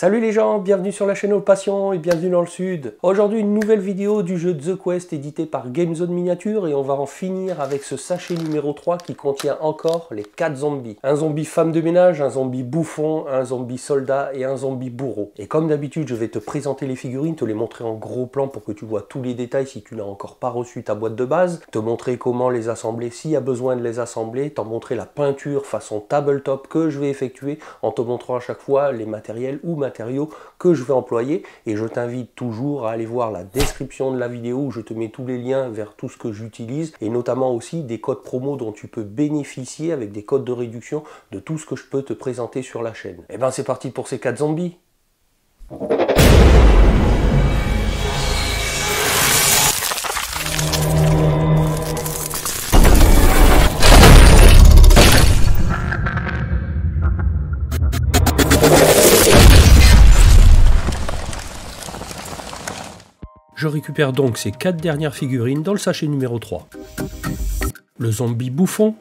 Salut les gens, bienvenue sur la chaîne All Passion et bienvenue dans le sud. Aujourd'hui une nouvelle vidéo du jeu The Quest édité par GameZone Miniature et on va en finir avec ce sachet numéro 3 qui contient encore les 4 zombies. Un zombie femme de ménage, un zombie bouffon, un zombie soldat et un zombie bourreau. Et comme d'habitude je vais te présenter les figurines, te les montrer en gros plan pour que tu vois tous les détails si tu n'as encore pas reçu ta boîte de base, te montrer comment les assembler s'il y a besoin de les assembler, t'en montrer la peinture façon tabletop que je vais effectuer en te montrant à chaque fois les matériels ou matériaux que je vais employer, et je t'invite toujours à aller voir la description de la vidéo où je te mets tous les liens vers tout ce que j'utilise et notamment aussi des codes promo dont tu peux bénéficier avec des codes de réduction de tout ce que je peux te présenter sur la chaîne. Et ben c'est parti pour ces 4 zombies. Je récupère donc ces 4 dernières figurines dans le sachet numéro 3. Le zombie bouffon,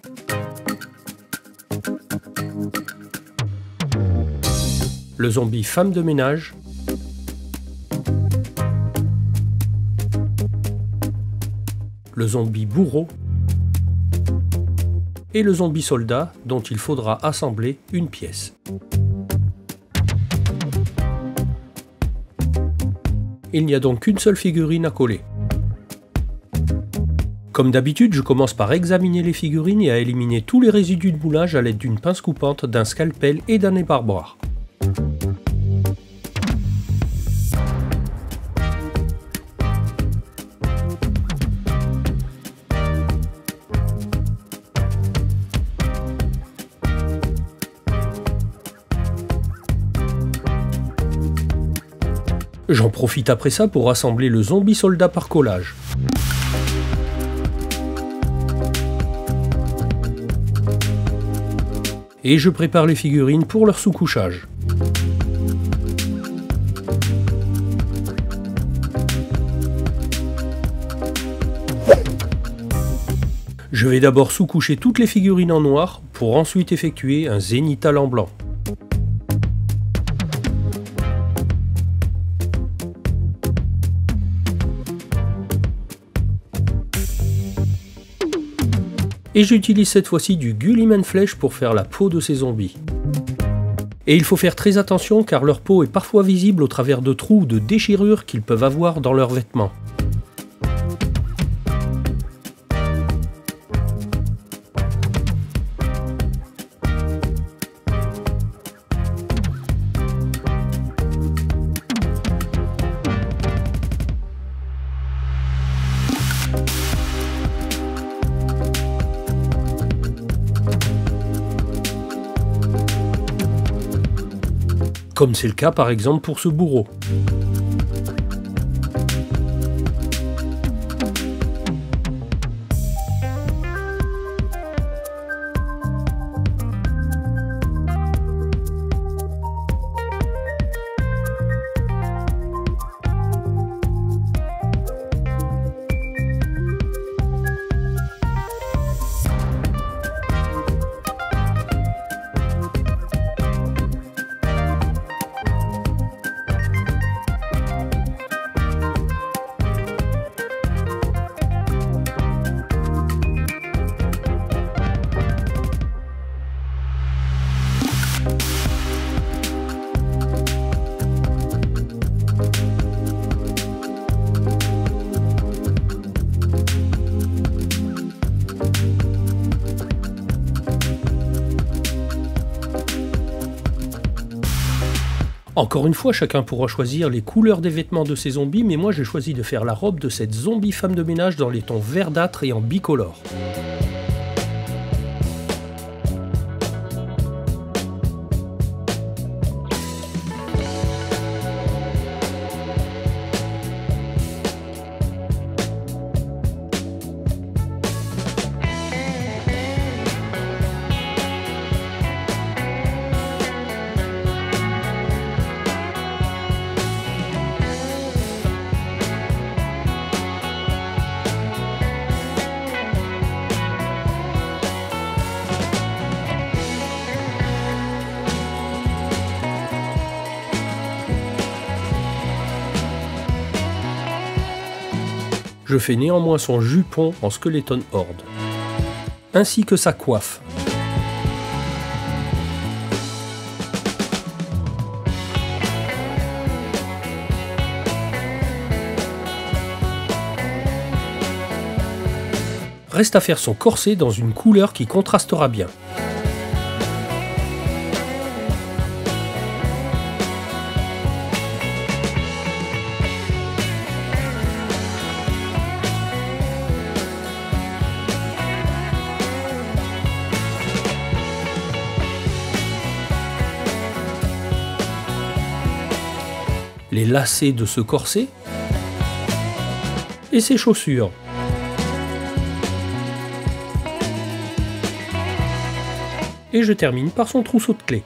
le zombie femme de ménage, le zombie bourreau et le zombie soldat dont il faudra assembler une pièce. Il n'y a donc qu'une seule figurine à coller. Comme d'habitude, je commence par examiner les figurines et à éliminer tous les résidus de moulage à l'aide d'une pince coupante, d'un scalpel et d'un ébarboir. J'en profite après ça pour assembler le zombie soldat par collage. Et je prépare les figurines pour leur sous-couchage. Je vais d'abord sous-coucher toutes les figurines en noir pour ensuite effectuer un zénithal en blanc. Et j'utilise cette fois-ci du Guilliman Flèche pour faire la peau de ces zombies. Et il faut faire très attention car leur peau est parfois visible au travers de trous ou de déchirures qu'ils peuvent avoir dans leurs vêtements. Comme c'est le cas par exemple pour ce bourreau. Encore une fois, chacun pourra choisir les couleurs des vêtements de ces zombies, mais moi j'ai choisi de faire la robe de cette zombie femme de ménage dans les tons verdâtres et en bicolore. Je fais néanmoins son jupon en Skeleton Horde, ainsi que sa coiffe. Reste à faire son corset dans une couleur qui contrastera bien. Les lacets de ce corset et ses chaussures. Et je termine par son trousseau de clés.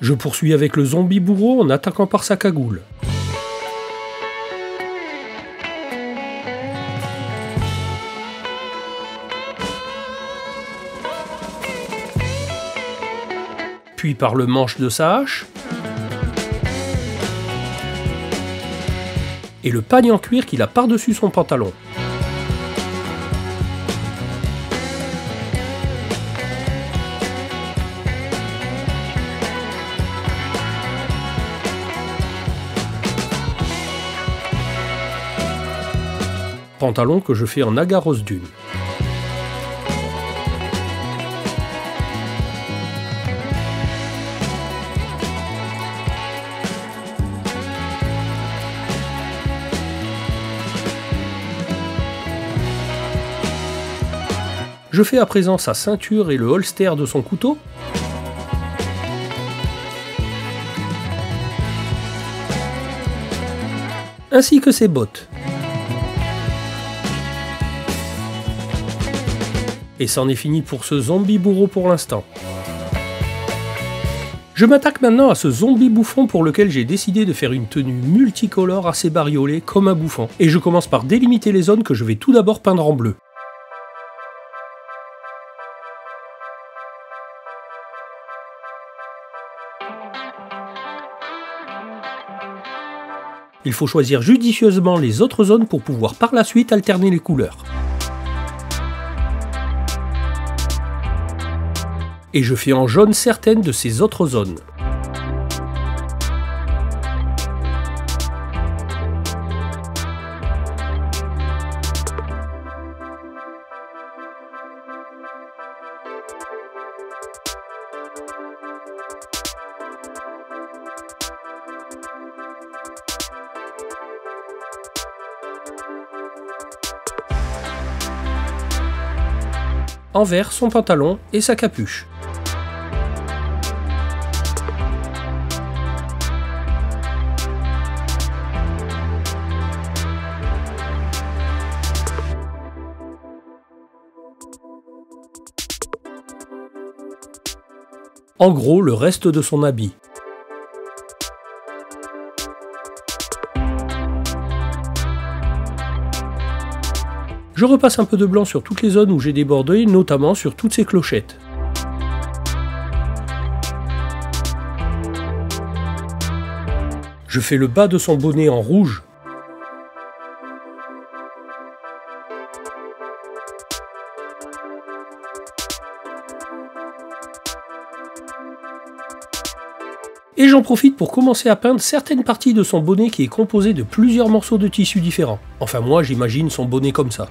Je poursuis avec le zombie bourreau en attaquant par sa cagoule. Puis par le manche de sa hache. Et le pagne en cuir qu'il a par-dessus son pantalon. Pantalon que je fais en Agaros Dune. Je fais à présent sa ceinture et le holster de son couteau. Ainsi que ses bottes. Et c'en est fini pour ce zombie bourreau pour l'instant. Je m'attaque maintenant à ce zombie bouffon pour lequel j'ai décidé de faire une tenue multicolore assez bariolée comme un bouffon. Et je commence par délimiter les zones que je vais tout d'abord peindre en bleu. Il faut choisir judicieusement les autres zones pour pouvoir par la suite alterner les couleurs. Et je fais en jaune certaines de ces autres zones. En vert son pantalon et sa capuche. En gros, le reste de son habit. Je repasse un peu de blanc sur toutes les zones où j'ai débordé, notamment sur toutes ces clochettes. Je fais le bas de son bonnet en rouge. Et j'en profite pour commencer à peindre certaines parties de son bonnet qui est composé de plusieurs morceaux de tissu différents. Enfin moi j'imagine son bonnet comme ça.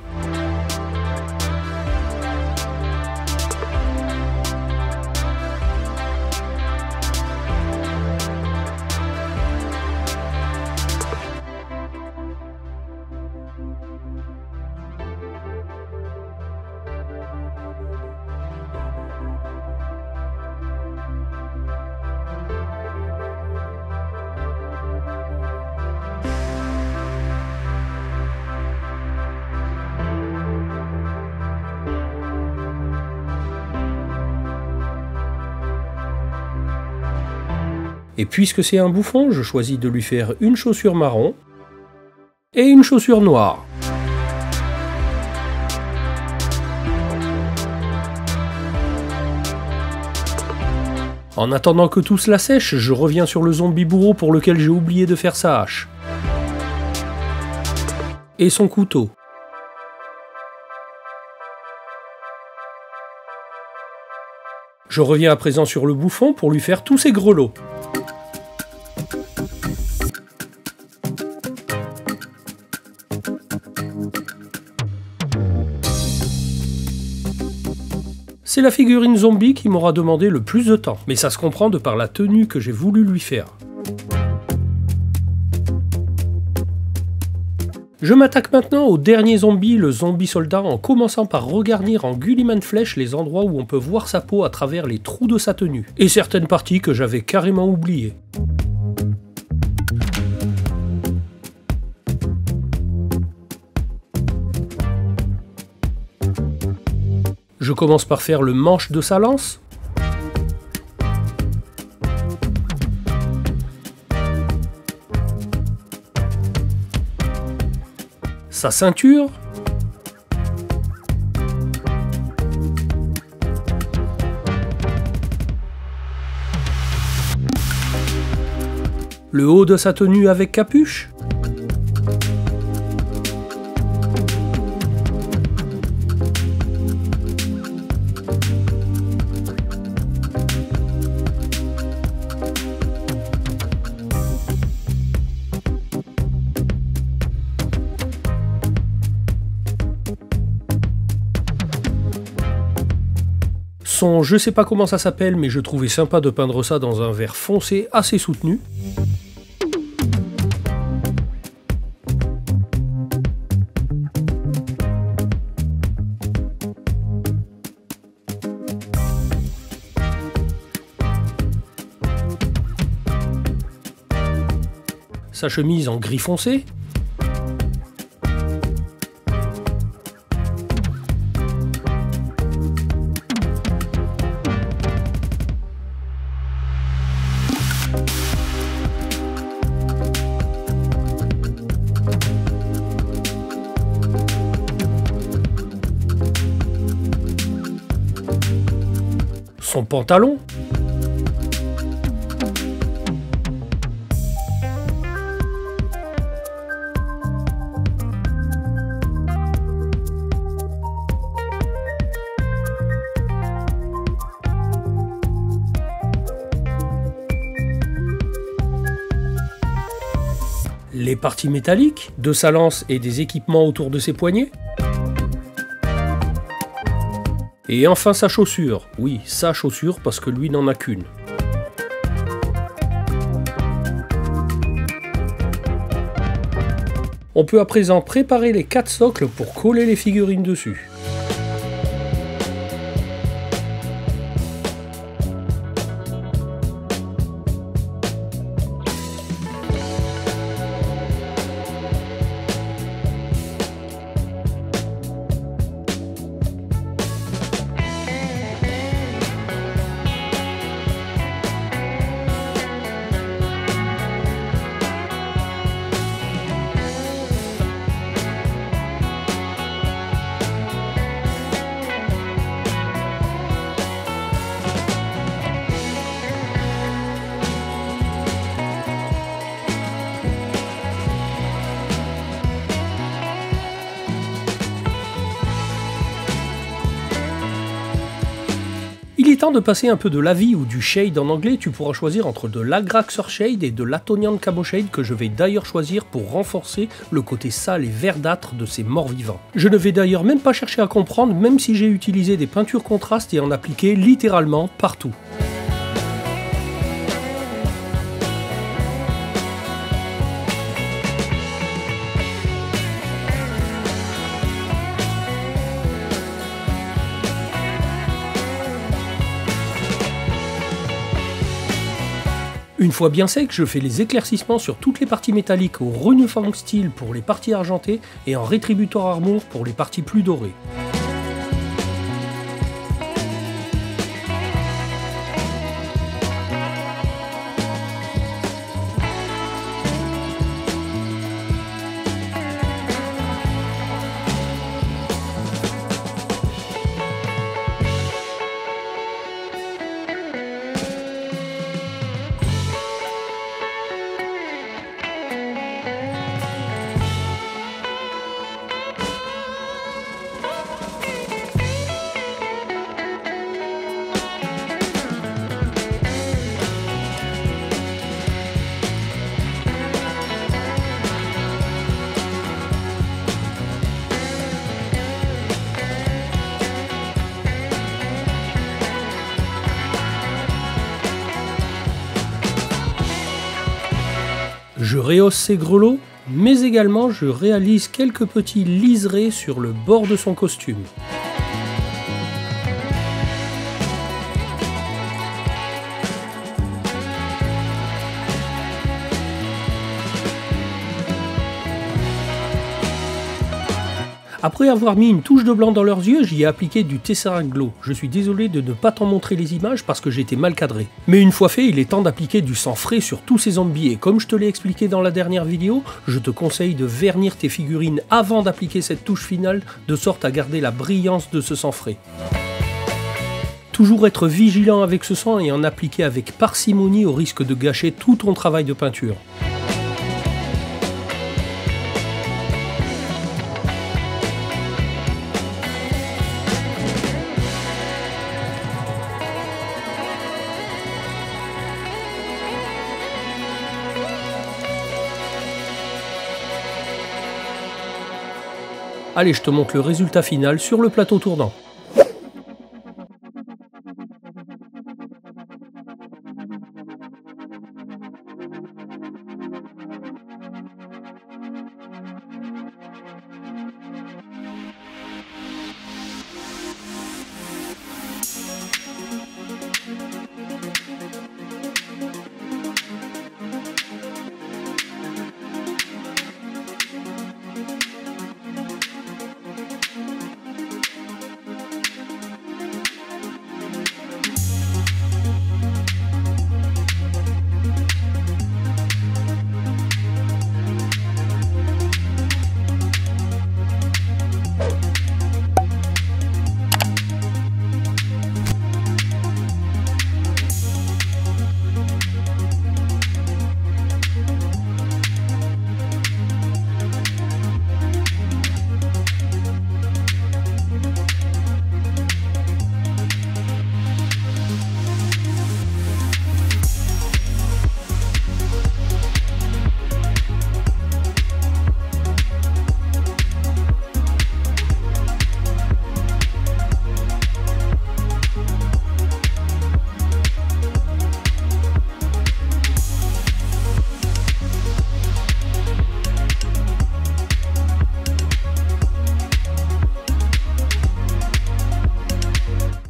Et puisque c'est un bouffon, je choisis de lui faire une chaussure marron et une chaussure noire. En attendant que tout cela sèche, je reviens sur le zombie bourreau pour lequel j'ai oublié de faire sa hache. Et son couteau. Je reviens à présent sur le bouffon pour lui faire tous ses grelots. C'est la figurine zombie qui m'aura demandé le plus de temps, mais ça se comprend de par la tenue que j'ai voulu lui faire. Je m'attaque maintenant au dernier zombie, le zombie soldat, en commençant par regarnir en Gulliman Flèche les endroits où on peut voir sa peau à travers les trous de sa tenue, et certaines parties que j'avais carrément oubliées. Je commence par faire le manche de sa lance. Sa ceinture. Le haut de sa tenue avec capuche. Son je sais pas comment ça s'appelle, mais je trouvais sympa de peindre ça dans un vert foncé assez soutenu. Sa chemise en gris foncé. Son pantalon. Les parties métalliques de sa lance et des équipements autour de ses poignets. Et enfin sa chaussure. Oui, sa chaussure parce que lui n'en a qu'une. On peut à présent préparer les 4 socles pour coller les figurines dessus. Il est temps de passer un peu de l'avi ou du shade en anglais, tu pourras choisir entre de l'Agraxor Shade et de l'Atonian Camo Shade que je vais d'ailleurs choisir pour renforcer le côté sale et verdâtre de ces morts vivants. Je ne vais d'ailleurs même pas chercher à comprendre, même si j'ai utilisé des peintures contrastes et en appliqué littéralement partout. Une fois bien sec, je fais les éclaircissements sur toutes les parties métalliques au Runefang Steel pour les parties argentées et en Retributor Armor pour les parties plus dorées. Je rehausse ses grelots, mais également je réalise quelques petits liserés sur le bord de son costume. Après avoir mis une touche de blanc dans leurs yeux, j'y ai appliqué du Tesseract Glow. Je suis désolé de ne pas t'en montrer les images parce que j'ai été mal cadré. Mais une fois fait, il est temps d'appliquer du sang frais sur tous ces zombies et comme je te l'ai expliqué dans la dernière vidéo, je te conseille de vernir tes figurines avant d'appliquer cette touche finale de sorte à garder la brillance de ce sang frais. Toujours être vigilant avec ce sang et en appliquer avec parcimonie au risque de gâcher tout ton travail de peinture. Allez, je te montre le résultat final sur le plateau tournant.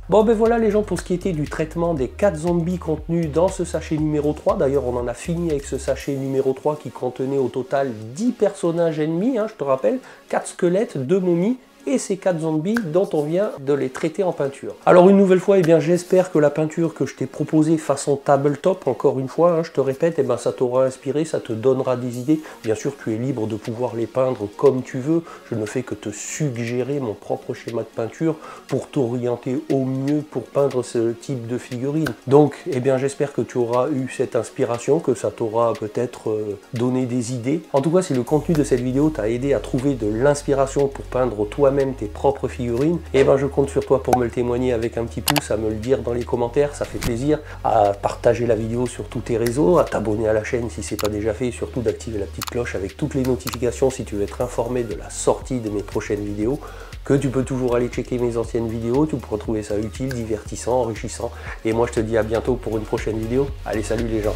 Bon ben voilà les gens pour ce qui était du traitement des 4 zombies contenus dans ce sachet numéro 3. D'ailleurs on en a fini avec ce sachet numéro 3 qui contenait au total 10 personnages ennemis, je te rappelle, 4 squelettes, 2 momies et ces 4 zombies dont on vient de les traiter en peinture. Alors une nouvelle fois, j'espère que la peinture que je t'ai proposée façon tabletop, encore une fois, je te répète, ça t'aura inspiré, ça te donnera des idées. Bien sûr, tu es libre de pouvoir les peindre comme tu veux. Je ne fais que te suggérer mon propre schéma de peinture pour t'orienter au mieux pour peindre ce type de figurine. Donc, j'espère que tu auras eu cette inspiration, que ça t'aura peut-être donné des idées. En tout cas, si le contenu de cette vidéo t'a aidé à trouver de l'inspiration pour peindre toi-même tes propres figurines, je compte sur toi pour me le témoigner avec un petit pouce, à me le dire dans les commentaires, ça fait plaisir, à partager la vidéo sur tous tes réseaux, à t'abonner à la chaîne si c'est pas déjà fait, et surtout d'activer la petite cloche avec toutes les notifications si tu veux être informé de la sortie de mes prochaines vidéos, que tu peux toujours aller checker mes anciennes vidéos, tu pourras trouver ça utile, divertissant, enrichissant, et moi je te dis à bientôt pour une prochaine vidéo. Allez, salut les gens.